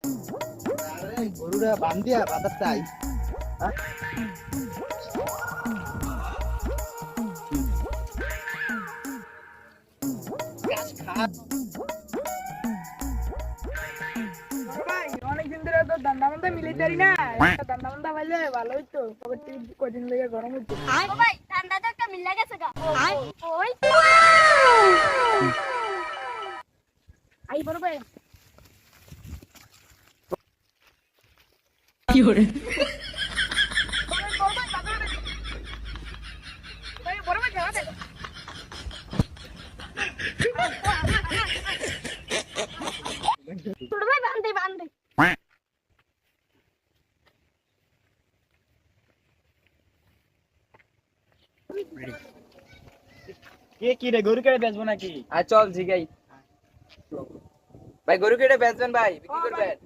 আরে গরুরা বান্ধিয়া বাজার চাই। ভাই অনেকদিন ধরে তো দান্দা মান্দা মিলিটারি না, একটা দান্দা মান্দা পাইলে ভালো হইতো। পকেট থেকে কদিন লেগে গরম হচ্ছে। ও ভাই ঠান্ডা তো একটা মিল গেছে গা। ওই আই বড় ভাই কি hore বড় ভাই যাওয়া দে। ছোট ভাই বান্ধে বান্ধে। কে কি রে গরু কেটে বেচবো নাকি? আর চল জিগাই ভাই, গরু কেটে বেচবেন ভাই, বিক্রি করবেন?